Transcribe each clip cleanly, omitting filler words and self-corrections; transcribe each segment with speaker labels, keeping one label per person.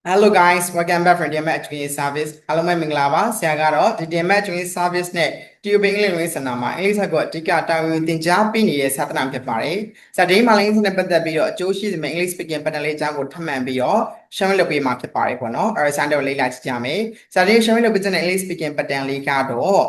Speaker 1: Hello guys, welcome back from DMA Education Service. Hello မင်္ဂလာပါဆရာကတော့ဒီ DMA Education Service နဲ့ TUB English ဝင်စနာမှာအင်္ဂလိပ်စာကိုအဓိကတာဝန်သင်ကြားပေးနေတဲ့စာသနာဖြစ်ပါတယ်။စာဒီမှာလည်းဒီနဲ့ပတ်သက်ပြီးတော့အကျိုးရှိတဲ့ English speaking pattern လေးအကြောင်းကိုထပ်မံပြီးတော့ရှင်းလုပ်ပေးမှာဖြစ်ပါတယ်ပေါ့နော်။အဲဒီစာတော့လေးလာကြည့်ကြမယ်။စာဒီရှင်းလုပ်ပေးတဲ့ English speaking pattern လေးကတော့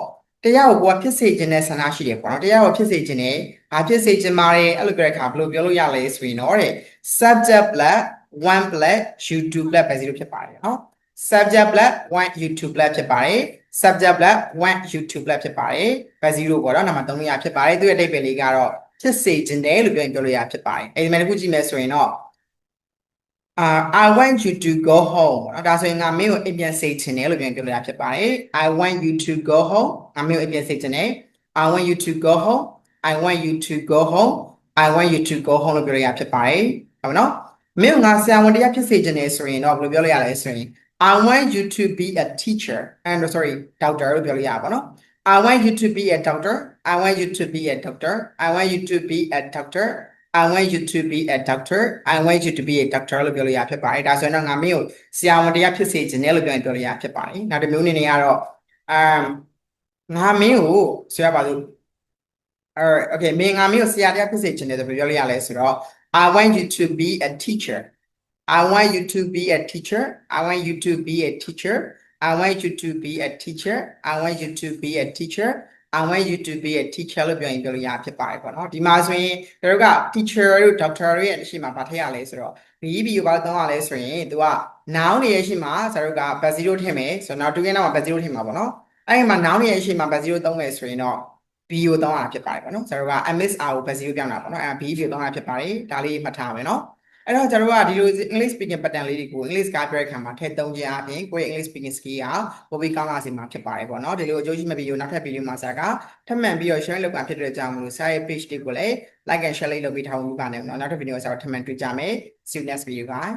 Speaker 1: တရားကိုဖြစ်စေခြင်းနဲ့ဆန္ဒရှိတယ်ပေါ့နော်။တရားကိုဖြစ်စေခြင်းနဲ့ဘာဖြစ်စေခြင်းမားရဲ့အဲ့လိုကြတဲ့အခါဘယ်လိုပြောလို့ရလဲဆိုရင်တော့တဲ့ subject plus one plus YouTube plus ပဲ0ဖြစ်ပါတယ်နော် subject plus one YouTube plus ဖြစ်ပါတယ် subject plus one YouTube plus ဖြစ်ပါတယ်ပဲ0ပေါ့နော်နာမ3ရဖြစ်ပါတယ်သူရဲ့အဓိပ္ပာယ်လေးကတော့ဖြစ်စေခြင်းတယ်လို့ပြောလို့ရဖြစ်ပါတယ်အဲဒီမှာတစ်ခုကြည့်မယ်ဆိုရင်တော့ I want you to go home ဒါဆိုရင်ငါမင်းကိုအိမ်ပြန်စေချင်တယ်လို့ပြောလို့ရဖြစ်ပါတယ် I want you to go home ငါမင်းကိုအိမ်ပြန်စေချင်တယ် I want you to go home I want you to go home I want you to go home လို့ပြောလို့ရဖြစ်ပါတယ်ဟုတ်နော်မင်းငါဆရာဝန်တရားဖြစ်စေချင်တယ်ဆိုရင်တော့ဘယ်လိုပြောလို့ရလဲဆိုရင် I want you to be a teacher and sorry doctor လို့ပြောလို့ရပါတော့ I want you to be a doctor I want you to be a doctor I want you to be a doctor I want you to be a doctor I want you to be a doctor လို့ပြောလို့ရဖြစ်ပါတယ်ဒါဆိုရင်တော့ငါမင်းကိုဆရာဝန်တရားဖြစ်စေချင်တယ်လို့ပြောလို့ရဖြစ်ပါတယ်နောက်တစ်မျိုးအနေနဲ့ကတော့ငါမင်းကိုဆရာပါလို့ okay မင်းငါမင်းကိုဆရာတရားဖြစ်စေချင်တယ်ဆိုပြောလို့ရလဲဆိုတော့I want you to be a teacher. I want you to be a teacher. I want you to be a teacher. I want you to be a teacher. I want you to be a teacher. I want you to be a teacher လို့ပြောရင်ပြောလို့ရဖြစ်ပါတယ်ပေါ့နော်ဒီမှာဆိုရင်တို့က teacher တို့ doctor တို့ရဲ့အရှိမဘာထည့်ရလဲဆိုတော့ BEB ကိုဘာသုံးရလဲဆိုရင်သူက noun တွေရဲ့အရှိမဆရာတို့က base 0ထည့်မယ်ဆိုတော့နောက်တူရဲ့နောက်မှာ base 0ထည့်မှာပေါ့နော်အဲ့ဒီမှာ noun တွေရဲ့အရှိမ base 0သုံးမယ်ဆိုရင်တော့ B ကိုသုံးရဖြစ်ပါတယ်ပေါ့နော်ဆရာတို့က MSR ကို base 0ပြောင်းတာပေါ့နော်အဲ့ B ကိုသုံးရဖြစ်ပါတယ်ဒါလေးမှတ်ထားမယ်နော်အဲ့တော့ကျွန်တော်တို့ကဒီလို English speaking pattern လေးတွေကို English ကပြောတဲ့အခါမှာထည့်သုံးခြင်းအပြင်ကိုယ့်ရဲ့ English speaking skill ကပိုပြီးကောင်းလာစေမှာဖြစ်ပါတယ်ပေါ့နော်ဒီလိုအကျိုးရှိမဲ့ဗီဒီယိုနောက်ထပ်ဗီဒီယိုမှာဆရာကထပ်မံပြီးတော့ share လုပ်တာဖြစ်တဲ့အကြောင်းမလို့ဆရာရဲ့ page လေးကိုလည်း like and share လုပ်ပြီးထားဖို့ပါနေနော်နောက်ထပ်ဗီဒီယိုဆရာတို့ထပ်မံတွေ့ကြမယ် see you next video guys